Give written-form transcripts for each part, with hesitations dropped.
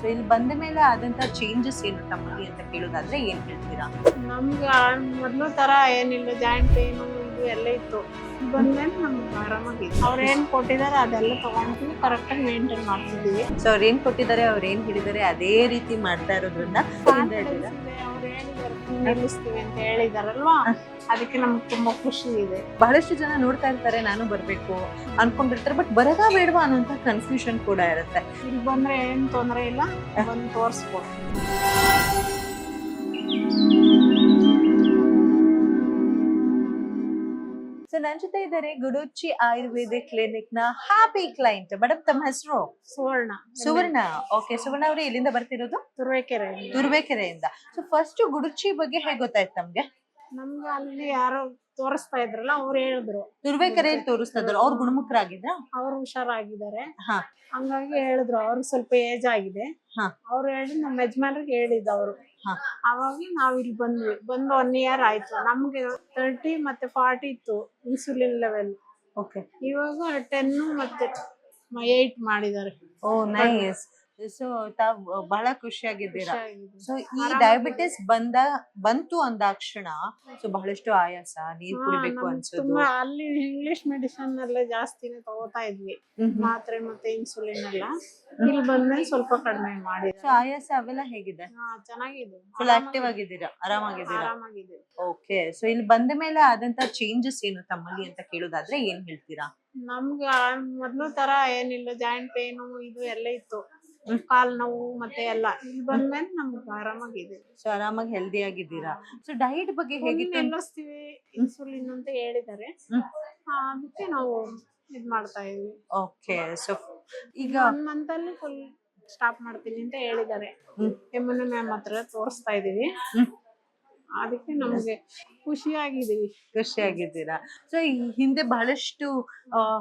So ಇಲ್ಲಿ ಬಂದ ಮೇಲೆ ಆದಂತ ಚೇಂಜಸ್ ಏನು ತಮ್ಮಲ್ಲಿ ಅಂತ ಕೇಳೋದಾದ್ರೆ ಏನ್ ಹೇಳ್ತೀರಾ? ನಮ್ಗೆ ಮೊದ್ಲು ತರ ಏನಿಲ್ಲ, ಜಾಯಿಂಟ್ ಪೇನು ಇದು ಎಲ್ಲ ಇತ್ತು. ಬಂದ್ಮೇಲೆ ನಮ್ಗೆ ಆರಾಮಾಗಿದೆ. ಅವ್ರು ಏನ್ ಕೊಟ್ಟಿದಾರೆ ಅದೆಲ್ಲ ತಗೊಂಡ್ವಿ, ಕರೆಕ್ಟ್ ಆಗಿ ಮೇಂಟೈನ್ ಮಾಡ್ತಿದೀವಿ. ಸೊ ಅವ್ರು ಏನ್ ಕೊಟ್ಟಿದ್ದಾರೆ, ಅವ್ರು ಏನ್ ಹೇಳಿದಾರೆ ಅದೇ ರೀತಿ ಮಾಡ್ತಾ ಇರೋದ್ರಿಂದ ಕಾನ್ಫಿಡೆನ್ಸ್ ಇದೆ. ಅವ್ರು ಹೇಳಿದಾರೆ ನಿಲ್ಲಿಸ್ತೀವಿ ಅಂತ ಹೇಳಿದಾರಲ್ವಾ, ಅದಕ್ಕೆ ನಮ್ಗೆ ತುಂಬಾ ಖುಷಿ ಇದೆ. ಬಹಳಷ್ಟು ಜನ ನೋಡ್ತಾ ಇರ್ತಾರೆ, ನಾನು ಬರ್ಬೇಕು ಅನ್ಕೊಂಡಿರ್ತಾರೆ, ಬಟ್ ಬರದಾ ಬೇಡವಾ ಅನ್ನೋಂತ ಕನ್ಫ್ಯೂಷನ್ ಕೂಡ ಇರುತ್ತೆ. ಇಲ್ಲಿ ಬಂದ್ರೆ ಏನ್ ತೊಂದ್ರೆ ಇಲ್ಲ, ಬಂದು ತೋರಿಸ್ಬೋದು. ಸೊ ನನ್ನ ಜೊತೆ ಇದ್ದಾರೆ ಗುಡುಚಿ ಆಯುರ್ವೇದಿಕ್ ಕ್ಲಿನಿಕ್ ನ ಹ್ಯಾಪಿ ಕ್ಲೈಂಟ್. ಮೇಡಮ್ ತಮ್ಮ ಹೆಸರು? ಸುವರ್ಣ. ಸುವರ್ಣ. ಓಕೆ, ಸುವರ್ಣ ಅವರು ಎಲ್ಲಿಂದ ಬರ್ತಿರೋದು? ತುರುವೇಕೆರೆ. ತುರುವೇಕೆರೆಯಿಂದ. ಸೊ ಫಸ್ಟ್ ಗುಡುಚಿ ಬಗ್ಗೆ ಹೇಗೆ ಗೊತ್ತಾಯ್ತು ನಮ್ಗೆ? ನಮ್ಗೆ ಅಲ್ಲಿ ಯಾರೋ ತೋರಿಸ್ತಾ ಇದ್ರಲ್ಲ, ಅವ್ರು ಹೇಳಿದ್ರು ತುರುವೇಕೆರೆಯಲ್ಲಿ ತೋರಿಸ್ತಾ ಇದ್ರು. ಅವ್ರು ಗುಣಮುಖರಾಗಿದ್ರ? ಅವ್ರು ಹುಷಾರಾಗಿದ್ದಾರೆ. ಹಾ. ಹಂಗಾಗಿ ಹೇಳಿದ್ರು, ಅವ್ರಿಗೆ ಸ್ವಲ್ಪ ಏಜ್ ಆಗಿದೆ. ಹಾ. ಅವ್ರು ಹೇಳಿ ನಮ್ಮ ಯಜಮಾನ್ರಿಗೆ ಹೇಳಿದ್ದು ಅವರು. ಹಾ. ಅವಾಗ ನಾವ್ ಇಲ್ಲಿ ಬಂದ್ವಿ. ಬಂದು 1 year ಆಯ್ತು. ನಮ್ಗೆ 30 ಮತ್ತೆ 40 ಇತ್ತು ಇನ್ಸುಲಿನ್ ಲೆವೆಲ್. ಓಕೆ. ಇವಾಗ 10 ಮತ್ತೆ 8 ಮಾಡಿದ್ದಾರೆ. ಓ ನೈಸ್. ಸೊ ತಾವ್ ಬಹಳ ಖುಷಿಯಾಗಿದ್ದೀರಾ. ಖುಷಿಯಾಗಿದೆ. ಸೊ ಈ ಡಯಾಬಿಟಿಸ್ ಬಂತು ಅಂದಾಕ್ಷಣ ಸೊ ಬಹಳಷ್ಟು ಆಯಾಸ, ನೀರ್ ಕುಡಿಬೇಕು ಅನ್ಸೋದು. ತುಂಬಾ ಅಲ್ಲಿ ಇಂಗ್ಲಿಷ್ ಮೆಡಿಸಿನ್ ಎಲ್ಲ ಜಾಸ್ತಿನೇ ತಗೋತಾ ಇದ್ವಿ, ಮಾತ್ರೆ ಮತ್ತೆ ಇನ್ಸುಲಿನ್ ಎಲ್ಲ. ಇಲ್ಲಿ ಬಂದ್ಮೇಲೆ ಸ್ವಲ್ಪ ಕಡಿಮೆ ಮಾಡಿದೆ. ಸೊ ಆಯಾಸ ಅವೆಲ್ಲ ಹೇಗಿದೆ? ಚೆನ್ನಾಗಿದೆ. ಫುಲ್ ಆಕ್ಟಿವ್ ಆಗಿದ್ದೀರಾ, ಆರಾಮಾಗಿದ್ದೀರಾ? ಆರಾಮಾಗಿದೆ. ಓಕೆ. ಸೊ ಇಲ್ಲಿ ಬಂದ ಮೇಲೆ ಆದಂತ ಚೇಂಜಸ್ ಏನು ತಮ್ಮಲ್ಲಿ ಅಂತ ಕೇಳೋದಾದ್ರೆ ಏನ್ ಹೇಳ್ತೀರಾ? ನಮ್ಗೆ ಮೊದ್ಲು ತರ ಏನಿಲ್ಲ, ಜಾಯಿಂಟ್ ಪೇನು ಇದು ಎಲ್ಲ ಇತ್ತು, ಕಾಲ್ ನೋವು ಮತ್ತೆ ಎಲ್ಲ. ಇಲ್ಲಿ ಬಂದ್ಮೇಲೆ ನಮ್ಗೆ ಆರಾಮಾಗಿದೆ. ಸೊ ಆರಾಮಾಗಿ ಹೆಲ್ದಿ ಆಗಿದ್ದೀರಾ. ಸೊ ಡಯಟ್ ಬಗ್ಗೆ ಹೇಗಿತ್ತು? ನಿಲ್ಲಿಸ್ತೀವಿ ಇನ್ಸುಲಿನ್ ಅಂತ ಹೇಳಿದ್ದಾರೆ, ಅದಕ್ಕೆ ನಾವು ಇದ್ ಮಾಡ್ತಾ ಇದೀವಿ. ಓಕೆ. ಸೊ ಈಗ 1 month ಅಲ್ಲಿ ಫುಲ್ ಸ್ಟಾಪ್ ಮಾಡ್ತೀನಿ ಅಂತ ಹೇಳಿದ್ದಾರೆ. ಯಮುನಾ ಮ್ಯಾಮ್ ಹತ್ರ ತೋರಿಸ್ತಾ ಇದೀವಿ, ಅದಕ್ಕೆ ನಮ್ಗೆ ಖುಷಿಯಾಗಿದೀವಿ. ಖುಷಿಯಾಗಿದ್ದೀರಾ. ಸೊ ಹಿಂದೆ ಬಹಳಷ್ಟು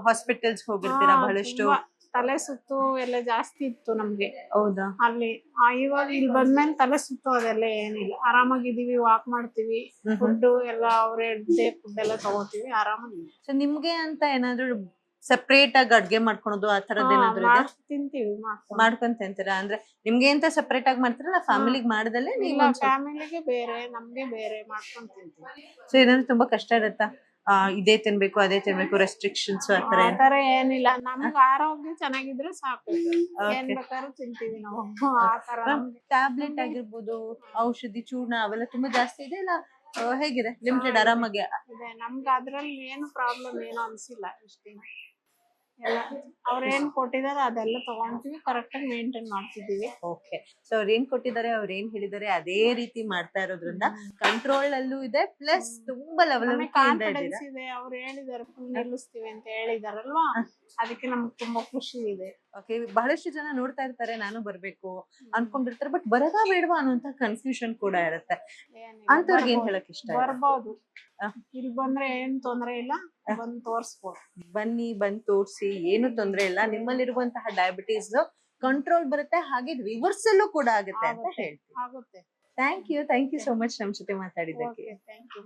ಹಾಸ್ಪಿಟಲ್ಸ್ ಹೋಗಿರ್ತೀರಾ, ಬಹಳಷ್ಟು ತುಂಬಾ ತಲೆ ಸುತ್ತು ಎಲ್ಲ ಜಾಸ್ತಿ ಇತ್ತು ನಮ್ಗೆ. ಹೌದಾ? ಅಲ್ಲಿ ಇವಾಗ ಇಲ್ಲಿ ಬಂದ್ಮೇಲೆ ತಲೆ ಸುತ್ತು ಅದೆಲ್ಲ ಏನಿಲ್ಲ, ಆರಾಮಾಗಿದೀವಿ. ವಾಕ್ ಮಾಡ್ತೀವಿ, ಫುಡ್ ಎಲ್ಲ ಅವ್ರೇ ಫುಡ್ ಎಲ್ಲ ತಗೋತೀವಿ, ಆರಾಮಾಗಿದ್ದೀವಿ. ಸೊ ನಿಮ್ಗೆ ಅಂತ ಏನಾದ್ರು ಸೆಪರೇಟ್ ಆಗಿ ಅಡ್ಗೆ ಮಾಡ್ಕೊಳೋದು ಆ ತರದ್ ಏನಾದ್ರು ಇದೆ? ತಿಂತೀವಿ, ಮಾಡ್ಕೊಂತ ತಿಂತೀರಾ? ಅಂದ್ರೆ ನಿಮ್ಗೆ ಅಂತ ಸೆಪರೇಟ್ ಆಗಿ ಮಾಡ್ತೀರಲ್ಲ, ಫ್ಯಾಮಿಲಿಗೆ ಮಾಡ್ದಲ್ಲೇ ನೀವು? ಫ್ಯಾಮಿಲಿಗೆ ಬೇರೆ, ನಮ್ಗೆ ಬೇರೆ ಮಾಡ್ಕೊಂಡ್ ತಿಂತೀವಿ. ಸೊ ಏನಾದ್ರು ತುಂಬಾ ಕಷ್ಟ ಇರುತ್ತಾ? ಇದೇ ತಿನ್ಬೇಕು ಅದೇ ತಿನ್ಬೇಕು ರೆಸ್ಟ್ರಿಕ್ಷನ್ಸ್ ಆತರ? ಆತರ ಏನಿಲ್ಲ, ನಮ್ಗೆ ಆರೋಗ್ಯ ಚೆನ್ನಾಗಿದ್ರೆ ಸಾಕು, ಏನ್ ಬೇಕಾದ್ರೂ ತಿಂತೀವಿ ನಾವು. ಆತರ ಟ್ಯಾಬ್ಲೆಟ್ ಆಗಿರ್ಬೋದು, ಔಷಧಿ, ಚೂರ್ಣ ಅವೆಲ್ಲ ತುಂಬಾ ಜಾಸ್ತಿ ಇದೆ ಇಲ್ಲ ಹೇಗಿದೆ? ಲಿಮಿಟೆಡ್ ಆರಾಮಾಗಿ ಇದೆ. ನಮ್ಗೆ ಅದ್ರಲ್ಲಿ ಏನು ಪ್ರಾಬ್ಲಮ್ ಏನು ಅನ್ಸಿಲ್ಲ. ಇಷ್ಟೇ ಎಲ್ಲ ಅವ್ರ ಏನ್ ಕೊಟ್ಟಿದಾರೆ ಅದೆಲ್ಲ ತಗೊಂತೀವಿ, ಕರೆಕ್ಟ್ ಆಗಿ ಮೇಂಟೈನ್ ಮಾಡ್ತಿದೀವಿ. ಓಕೆ. ಸೊ ಅವ್ರ ಏನ್ ಕೊಟ್ಟಿದ್ದಾರೆ, ಅವ್ರ ಏನ್ ಹೇಳಿದ್ದಾರೆ ಅದೇ ರೀತಿ ಮಾಡ್ತಾ ಇರೋದ್ರಿಂದ ಕಂಟ್ರೋಲ್ ಅಲ್ಲೂ ಇದೆ, ಪ್ಲಸ್ ತುಂಬಾ ಕಾನ್ಫಿಡೆನ್ಸ್ ಇದೆ. ಅವ್ರು ಹೇಳಿದಾರೆ ಫುಲ್ ನಿಲ್ಲಿಸ್ತೀವಿ ಅಂತ ಹೇಳಿದಾರಲ್ವಾ, ಅದಕ್ಕೆ ನಮ್ಗೆ ತುಂಬಾ ಖುಷಿ ಇದೆ. ಓಕೆ. ಬಹಳಷ್ಟು ಜನ ನೋಡ್ತಾ ಇರ್ತಾರೆ, ನಾನು ಬರ್ಬೇಕು ಅನ್ಕೊಂಡಿರ್ತಾರೆ, ಬಟ್ ಬರದಾ ಬೇಡವಾ ಅನ್ನೋಂತ ಕನ್ಫ್ಯೂಷನ್ ಕೂಡ ಇರುತ್ತೆ. ಅಂತವ್ರಿಗೆ ಏನ್ ಹೇಳಕ್ ಇಷ್ಟ? ಬರ್ಬೋದು, ಇಲ್ಲಿ ಬಂದ್ರೆ ಏನ್ ತೊಂದ್ರೆ ಇಲ್ಲ, ಬಂದು ತೋರಿಸ್ಬೋದು. ಬನ್ನಿ, ಬಂದ್ ತೋರ್ಸಿ, ಏನು ತೊಂದ್ರೆ ಇಲ್ಲ. ನಿಮ್ಮಲ್ಲಿರುವಂತಹ ಡಯಾಬಿಟೀಸ್ ಕಂಟ್ರೋಲ್ ಬರುತ್ತೆ, ಹಾಗೆ ರಿವರ್ಸಲ್ಲೂ ಕೂಡ ಆಗುತ್ತೆ ಅಂತ ಹೇಳ್ತೀವಿ. ಆಗುತ್ತೆ. ಥ್ಯಾಂಕ್ ಯು ಸೋ ಮಚ್ ನಮ್ ಜೊತೆ ಮಾತಾಡಿದ್ದಕ್ಕೆ. Thank you.